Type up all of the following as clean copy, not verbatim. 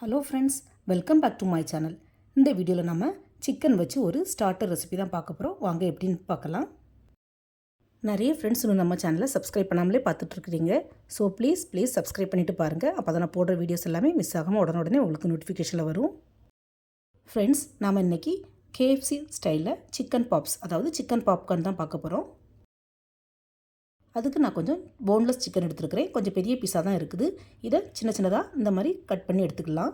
Hello friends, welcome back to my channel. இந்த வீடியோவில் நம்ம சிக்கன் வச்சு ஒரு ஸ்டார்டர் ரெசிபி தான் பார்க்க போகிறோம். வாங்க எப்படின்னு பார்க்கலாம். நிறைய ஃப்ரெண்ட்ஸ் இன்னும் நம்ம சேனலை சப்ஸ்கிரைப் பண்ணாமலே பார்த்துட்ருக்குறீங்க. ஸோ ப்ளீஸ் சப்ஸ்கிரைப் பண்ணிவிட்டு பாருங்கள். அப்போ தான் நான் போடுற வீடியோஸ் எல்லாமே மிஸ் ஆகாமல் உடனே உங்களுக்கு நோட்டிஃபிகேஷனில் வரும். ஃப்ரெண்ட்ஸ், நாம் இன்றைக்கி KFC ஸ்டைலில் சிக்கன் பாப்ஸ், அதாவது சிக்கன் பாப்கார்ன் தான் பார்க்க போகிறோம். அதுக்கு நான் கொஞ்சம் போன்லெஸ் சிக்கன் எடுத்துருக்கிறேன். கொஞ்சம் பெரிய பீஸாக தான் இருக்குது. இதை சின்னதாக இந்த மாதிரி கட் பண்ணி எடுத்துக்கலாம்.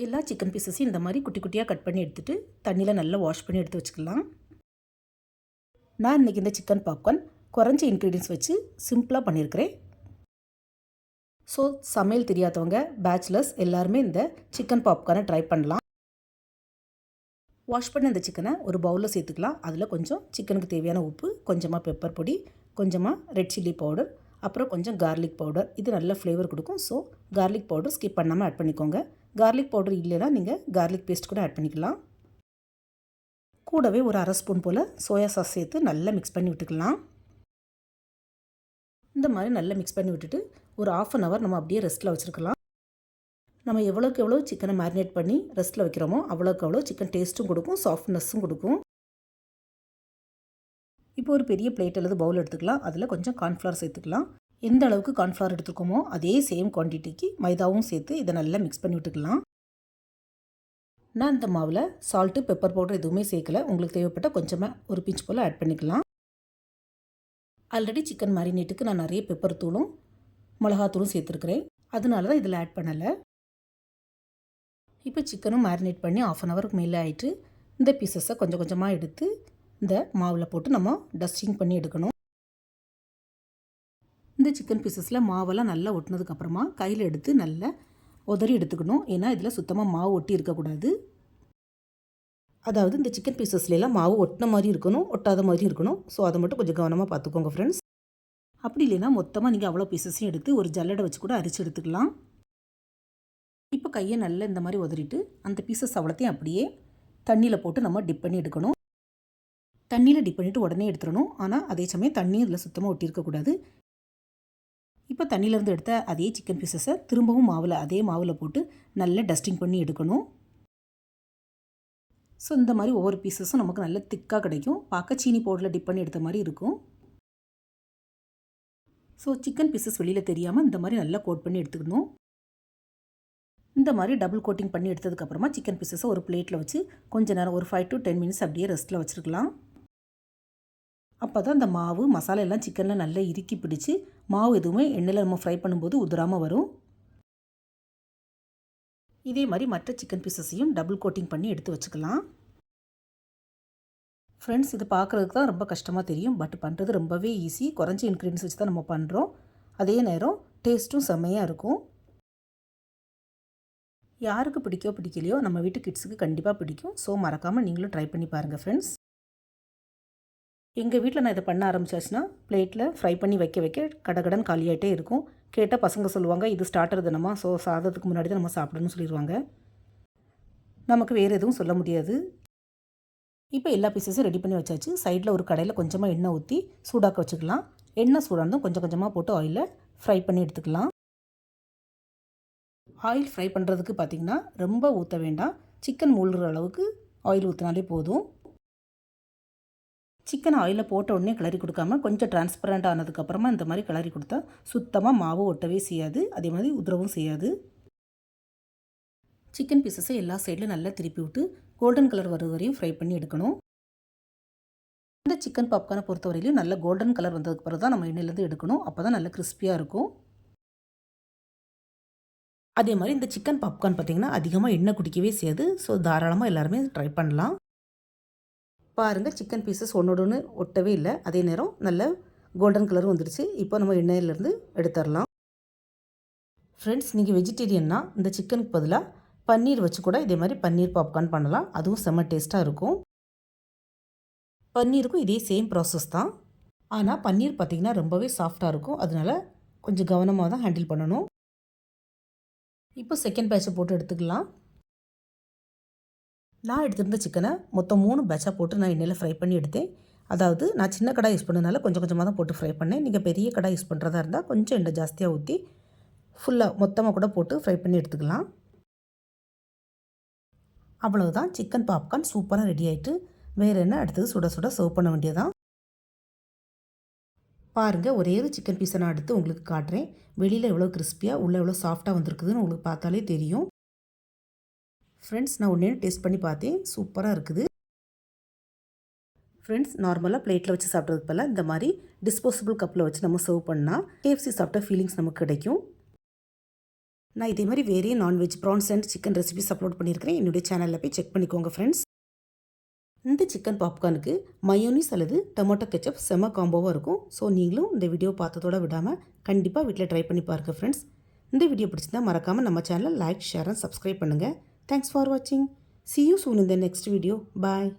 எல்லா சிக்கன் பீஸஸையும் இந்த மாதிரி குட்டி குட்டியாக கட் பண்ணி எடுத்துகிட்டு தண்ணியில் நல்லா வாஷ் பண்ணி எடுத்து வச்சுக்கலாம். நான் இன்றைக்கி இந்த சிக்கன் பாப்கார்ன் குறைஞ்ச இன்க்ரீடியன்ஸ் வச்சு சிம்பிளாக பண்ணியிருக்கிறேன். ஸோ சமையல் தெரியாதவங்க, பேச்சுலர்ஸ் எல்லாருமே இந்த சிக்கன் பாப்கார்னை ட்ரை பண்ணலாம். வாஷ் பண்ண இந்த சிக்கனை ஒரு பவுலில் சேர்த்துக்கலாம். அதில் கொஞ்சம் சிக்கனுக்கு தேவையான உப்பு, கொஞ்சமாக பெப்பர் பொடி, கொஞ்சமாக ரெட் சில்லி பவுடர், அப்புறம் கொஞ்சம் கார்லிக் பவுடர். இது நல்ல ஃப்ளேவர் கொடுக்கும். ஸோ கார்லிக் பவுடர் ஸ்கிப் பண்ணாமல் ஆட் பண்ணிக்கோங்க. கார்லிக் பவுடர் இல்லைனா நீங்கள் கார்லிக் பேஸ்ட் கூட ஆட் பண்ணிக்கலாம். கூடவே ஒரு அரை ஸ்பூன் போல் சோயா சாஸ் சேர்த்து நல்லா மிக்ஸ் பண்ணி விட்டுக்கலாம். இந்த மாதிரி நல்லா மிக்ஸ் பண்ணி விட்டுட்டு ஒரு ½ அன் ஹவர் நம்ம அப்படியே ரெஸ்ட்டில் வச்சுருக்கலாம். நம்ம எவ்வளோக்கு எவ்வளோ சிக்கனை மேரினேட் பண்ணி ரெஸ்ட்டில் வைக்கிறோமோ அவ்வளோக்கு அவ்வளோ சிக்கன் டேஸ்ட்டும் கொடுக்கும், சாஃப்ட்னஸும் கொடுக்கும். இப்போ ஒரு பெரிய பிளேட் அல்லது பவுல் எடுத்துக்கலாம். அதில் கொஞ்சம் கார்ன்ஃப்ளவர் சேர்த்துக்கலாம். எந்த அளவுக்கு கார்ன்ஃப்ளவர் எடுத்துருக்கோமோ அதே சேம் குவான்டிட்டிக்கு மைதாவும் சேர்த்து இதை நல்லா மிக்ஸ் பண்ணி விட்டுக்கலாம். நான் இந்த மாவில் சால்ட்டு, பெப்பர் பவுடர் எதுவுமே சேர்க்கலை. உங்களுக்கு தேவைப்பட்ட கொஞ்சமாக ஒரு பிஞ்ச் போல் ஆட் பண்ணிக்கலாம். ஆல்ரெடி சிக்கன் மேரினேட்டுக்கு நான் நிறைய பெப்பர் தூளும் மிளகாத்தூளும் சேர்த்துருக்கிறேன். அதனால தான் இதில் ஆட் பண்ணலை. இப்போ சிக்கனும் மேரினேட் பண்ணி ½ அன் ஹவருக்கு மேலே ஆகிட்டு இந்த பீசஸை கொஞ்சம் கொஞ்சமாக எடுத்து இந்த மாவில் போட்டு நம்ம டஸ்டிங் பண்ணி எடுக்கணும். இந்த சிக்கன் பீசஸில் மாவெல்லாம் நல்லா ஒட்டினதுக்கப்புறமா கையில் எடுத்து நல்லா உதறி எடுத்துக்கணும். ஏன்னா இதில் சுத்தமாக மாவு ஒட்டி இருக்கக்கூடாது. அதாவது இந்த சிக்கன் பீசஸ்லாம் மாவு ஒட்டின மாதிரி இருக்கணும், ஒட்டாத மாதிரி இருக்கணும். ஸோ அதை மட்டும் கொஞ்சம் கவனமாக பார்த்துக்கோங்க ஃப்ரெண்ட்ஸ். அப்படி இல்லைன்னா மொத்தமாக நீங்கள் அவ்வளோ பீசஸையும் எடுத்து ஒரு ஜல்லடை வச்சு கூட அரிச்சு எடுத்துக்கலாம். இப்போ கையை நல்லா இந்த மாதிரி உதறிட்டு அந்த பீசஸ் அவ்வளோத்தையும் அப்படியே தண்ணியில் போட்டு நம்ம டிப் பண்ணி எடுக்கணும். தண்ணியில் டிப் பண்ணிவிட்டு உடனே எடுத்துடணும். ஆனால் அதே சமயம் தண்ணி இதில் சுத்தமாக ஒட்டியிருக்கக்கூடாது. இப்போ தண்ணியிலேருந்து எடுத்த அதே சிக்கன் பீசஸை திரும்பவும் அதே மாவில் போட்டு நல்லா டஸ்டிங் பண்ணி எடுக்கணும். ஸோ இந்த மாதிரி ஒவ்வொரு பீசஸும் நமக்கு நல்ல திக்காக கிடைக்கும். பார்க்க சீனி பவுடரில் டிப் பண்ணி எடுத்த மாதிரி இருக்கும். ஸோ சிக்கன் பீசஸ் வெளியில் தெரியாமல் இந்த மாதிரி நல்லா கோட் பண்ணி எடுத்துக்கணும். இந்த மாதிரி டபுள் கோட்டிங் பண்ணி எடுத்ததுக்கப்புறமா சிக்கன் பீசஸை ஒரு பிளேட்டில் வச்சு கொஞ்சம் நேரம் ஒரு 5 to 10 மினிட்ஸ் அப்படியே ரெஸ்ட்டில் வச்சுருக்கலாம். அப்போ தான் அந்த மாவு மசாலா எல்லாம் சிக்கனில் நல்லா இறுக்கி பிடிச்சி மாவு எதுவுமே எண்ணெயில் நம்ம ஃப்ரை பண்ணும்போது உதிராமல் வரும். இதே மாதிரி மற்ற சிக்கன் பீசஸையும் டபுள் கோட்டிங் பண்ணி எடுத்து வச்சுக்கலாம். ஃப்ரெண்ட்ஸ், இது பார்க்குறதுக்கு தான் ரொம்ப கஷ்டமாக தெரியும். பட் பண்ணுறது ரொம்பவே ஈஸி. குறைஞ்ச இன்க்ரீடியன்ஸ் வச்சு தான் நம்ம பண்ணுறோம். அதே நேரம் டேஸ்ட்டும் செம்மையாக இருக்கும். யாருக்கு பிடிக்கலையோ நம்ம வீட்டு கிட்ஸுக்கு கண்டிப்பாக பிடிக்கும். ஸோ மறக்காமல் நீங்களும் ட்ரை பண்ணி பாருங்கள் ஃப்ரெண்ட்ஸ். எங்கள் வீட்டில் நான் இதை பண்ண ஆரம்பிச்சாச்சுன்னா பிளேட்டில் ஃப்ரை பண்ணி வைக்க கடகடன் காலியாகிட்டே இருக்கும். கேட்டால் பசங்க சொல்லுவாங்க, இது ஸ்டார்டர் தினமா, ஸோ சாதத்துக்கு முன்னாடி தான் நம்ம சாப்பிடணும்னு சொல்லிடுவாங்க. நமக்கு வேறு எதுவும் சொல்ல முடியாது. இப்போ எல்லா பீசஸும் ரெடி பண்ணி வச்சாச்சு. சைடில் ஒரு கடையில் கொஞ்சமாக எண்ணெய் ஊற்றி சூடாக்க வச்சுக்கலாம். எண்ணெய் சூடானதும் கொஞ்சம் கொஞ்சமாக போட்டு ஆயிலில் ஃப்ரை பண்ணி எடுத்துக்கலாம். ஆயில் ஃப்ரை பண்ணுறதுக்கு பார்த்திங்கன்னா ரொம்ப ஊற்ற வேண்டாம். சிக்கன் மூழ்கிற அளவுக்கு ஆயில் ஊற்றினாலே போதும். சிக்கன் ஆயிலில் போட்ட உடனே கிளறி கொடுக்காம கொஞ்சம் டிரான்ஸ்பரண்ட் ஆனதுக்கப்புறமா இந்த மாதிரி கிளறி கொடுத்தா சுத்தமாக மாவு ஒட்டவே செய்யாது, அதே மாதிரி உதிரவும் செய்யாது. சிக்கன் பீசஸை எல்லா சைட்லையும் நல்லா திருப்பி விட்டு கோல்டன் கலர் வர வரையும் ஃப்ரை பண்ணி எடுக்கணும். இந்த சிக்கன் பாப்கார்னை பொறுத்த வரையிலையும் நல்ல கோல்டன் கலர் வந்ததுக்கு பிறகு தான் நம்ம எண்ணெயிலேருந்து எடுக்கணும். அப்போ தான் நல்லா கிறிஸ்பியாக இருக்கும். அதே மாதிரி இந்த சிக்கன் பாப்கார்ன் பார்த்திங்கன்னா அதிகமாக எண்ணெய் குடிக்கவே செய்யாது. ஸோ தாராளமாக எல்லாருமே ட்ரை பண்ணலாம். பாருங்கள், சிக்கன் பீசஸ் ஒன்று ஒட்டவே இல்லை. அதே நேரம் நல்ல கோல்டன் கலரும் வந்துடுச்சு. இப்போ நம்ம எண்ணெயிலேருந்து எடுத்துடலாம். ஃப்ரெண்ட்ஸ், நீங்கள் வெஜிடேரியன்னா இந்த சிக்கனுக்கு பதிலாக பன்னீர் வச்சு கூட இதே மாதிரி பன்னீர் பாப்கார்ன் பண்ணலாம். அதுவும் செம்ம டேஸ்ட்டாக இருக்கும். பன்னீருக்கும் இதே சேம் ப்ராசஸ் தான். ஆனால் பன்னீர் பார்த்திங்கன்னா ரொம்பவே சாஃப்டாக இருக்கும். அதனால் கொஞ்சம் கவனமாக தான் ஹேண்டில் பண்ணணும். இப்போ செகண்ட் பேட்சை போட்டு எடுத்துக்கலாம். நான் எடுத்திருந்த சிக்கனை மொத்தம் 3 பேட்சாக போட்டு நான் எண்ணெயில் ஃப்ரை பண்ணி எடுத்தேன். அதாவது நான் சின்ன கடாய் யூஸ் பண்ணதுனால கொஞ்சம் கொஞ்சமாக தான் போட்டு ஃப்ரை பண்ணேன். நீங்கள் பெரிய கடாய் யூஸ் பண்ணுறதா இருந்தால் கொஞ்சம் எண்ணெய் ஜாஸ்தியாக ஊற்றி ஃபுல்லாக மொத்தமாக கூட போட்டு ஃப்ரை பண்ணி எடுத்துக்கலாம். அவ்வளவுதான், சிக்கன் பாப்கார்ன் சூப்பராக ரெடி ஆகிட்டு. வேறு என்ன, அடுத்தது சுட சுட சர்வ் பண்ண வேண்டியதான். பாருங்கள், ஒரே ஒரு சிக்கன் பீஸை நான் எடுத்து உங்களுக்கு காட்டுறேன். வெளியில் எவ்வளோ கிறிஸ்பியாக உள்ளே எவ்வளோ சாஃப்டாக வந்திருக்குதுன்னு உங்களுக்கு பார்த்தாலே தெரியும். ஃப்ரெண்ட்ஸ், நான் ஒன்றே டேஸ்ட் பண்ணி பார்த்தேன், சூப்பராக இருக்குது. ஃப்ரெண்ட்ஸ், நார்மலாக பிளேட்டில் வச்சு சாப்பிட்றதுக்கு பதிலாக இந்த மாதிரி டிஸ்போசபிள் கப்பில் வச்சு நம்ம சர்வ் பண்ணால் KFC சாப்பிட்ட ஃபீலிங்ஸ் நமக்கு கிடைக்கும். நான் இதே மாதிரி வேறே non veg prawns and chicken recipes upload பண்ணியிருக்கிறேன். என்னுடைய சேனலில் போய் செக் பண்ணிக்கோங்க ஃப்ரெண்ட்ஸ். இந்த சிக்கன் பாப்கார்னுக்கு மயோனிஸ் அல்லது டொமேட்டோ கெச்சப் செம்ம காம்போவாக இருக்கும். ஸோ நீங்களும் இந்த வீடியோ பார்த்ததோட விடாமல் கண்டிப்பாக வீட்டில் ட்ரை பண்ணி பாருங்கள் ஃப்ரெண்ட்ஸ். இந்த வீடியோ பிடிச்சிருந்தால் மறக்காமல் நம்ம சேனலை லைக், ஷேர் அண்ட் சப்ஸ்கிரைப் பண்ணுங்கள். தேங்க்ஸ் ஃபார் வாட்சிங். See you soon in the next video. Bye.